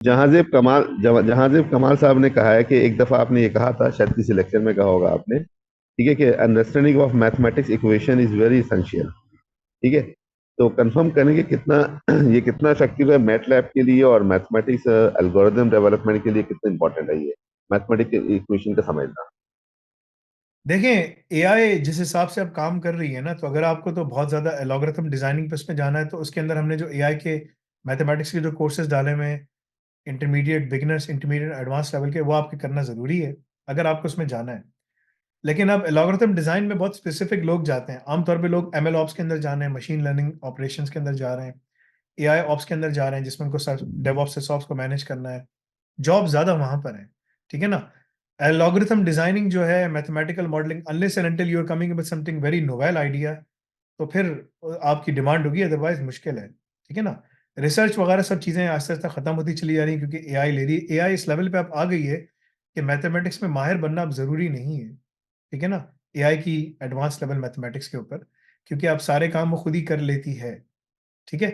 जहांजेब कमाल साहब ने कहा है कि एक दफा आपने ये कहा था, शायद किसी लेक्चर में कहा होगा आपने, ठीक है, कि understanding of mathematics equation is very essential. ठीक है, तो कंफर्म करेंगे कितना ये कितना इफेक्टिव है मैटलैब के लिए और मैथमेटिक्स एल्गोरिदम डेवलपमेंट के लिए कितना इंपॉर्टेंट है ये मैथमेटिक्स इक्वेशन का समझना। देखें, एआई जिस हिसाब से अब काम कर रही है ना, तो अगर आपको तो बहुत ज़्यादा एल्गोरिथम डिजाइनिंग पे उसमें जाना है, तो उसके अंदर हमने जो एआई के मैथमेटिक्स के जो कोर्सेज डाले हुए हैं, intermediate, beginners, intermediate, advance level के, वो आपके करना ज़रूरी है अगर आपको उसमें जाना है। लेकिन अब एल्गोरिथम डिज़ाइन में बहुत स्पेसिफिक लोग जाते हैं। आमतौर पे लोग एमएल ऑप्स के अंदर जा रहे हैं, मशीन लर्निंग ऑपरेशंस के अंदर जा रहे हैं, एआई ऑप्स के अंदर जा रहे हैं, जिसमें उनको डेवऑप्स से सॉफ्ट को मैनेज करना है। जॉब ज़्यादा वहाँ पर है, ठीक है ना। एल्गोरिथम डिजाइनिंग जो है, mathematical modelling, unless and until you are coming with something very novel idea, तो फिर आपकी डिमांड होगी, अदरवाइज मुश्किल है, ठीक है ना। रिसर्च वगैरह सब चीज़ें आस्ते आस्ते खत्म होती चली जा रही हैं, क्योंकि एआई ले रही है। एआई इस लेवल पे अब आ गई है कि मैथमेटिक्स में माहिर बनना अब ज़रूरी नहीं है, ठीक है ना। एआई की एडवांस लेवल मैथमेटिक्स के ऊपर, क्योंकि आप सारे काम वो खुद ही कर लेती है, ठीक है।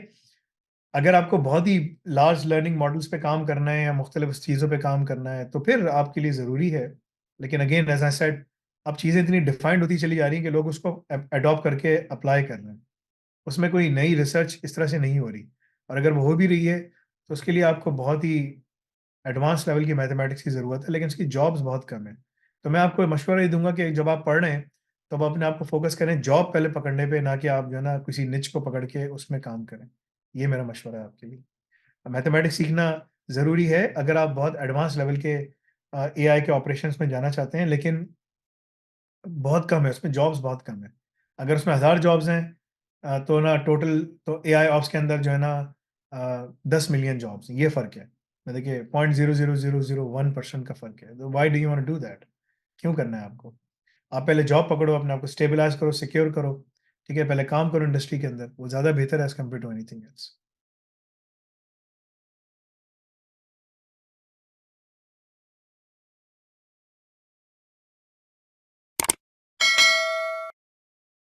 अगर आपको बहुत ही लार्ज लर्निंग मॉडल्स पे काम करना है या मुख्तलिफ चीज़ों पे काम करना है, तो फिर आपके लिए ज़रूरी है। लेकिन अगेन एज आई सेड, अब चीज़ें इतनी डिफाइंड होती चली जा रही हैं कि लोग उसको अडॉप्ट करके अप्लाई कर रहे हैं। उसमें कोई नई रिसर्च इस तरह से नहीं हो रही। और अगर वो हो भी रही है, तो उसके लिए आपको बहुत ही एडवांस लेवल की मैथमेटिक्स की ज़रूरत है, लेकिन उसकी जॉब्स बहुत कम है। तो मैं आपको मशवरा ये दूंगा कि जब आप पढ़ रहे हैं, तो आप अपने आप को फोकस करें जॉब पहले पकड़ने पे, ना कि आप जो है ना किसी निच को पकड़ के उसमें काम करें। ये मेरा मशवरा है आपके लिए। मैथमेटिक्स सीखना ज़रूरी है अगर आप बहुत एडवांस लेवल के एआई के ऑपरेशंस में जाना चाहते हैं, लेकिन बहुत कम है उसमें, जॉब्स बहुत कम है। अगर उसमें 1000 जॉब्स हैं, तो ना टोटल, तो एआई ऑप्स के अंदर जो है ना 10 मिलियन जॉब्स, ये फ़र्क है। देखिए 0.00001% का फ़र्क है। तो why do you want to do that? क्यों करना है आपको? आप पहले जॉब पकड़ो, अपने आप को स्टेबलाइज करो, सिक्योर करो, ठीक है, पहले काम करो इंडस्ट्री के अंदर, वो ज़्यादा बेहतर है as compared to anything else.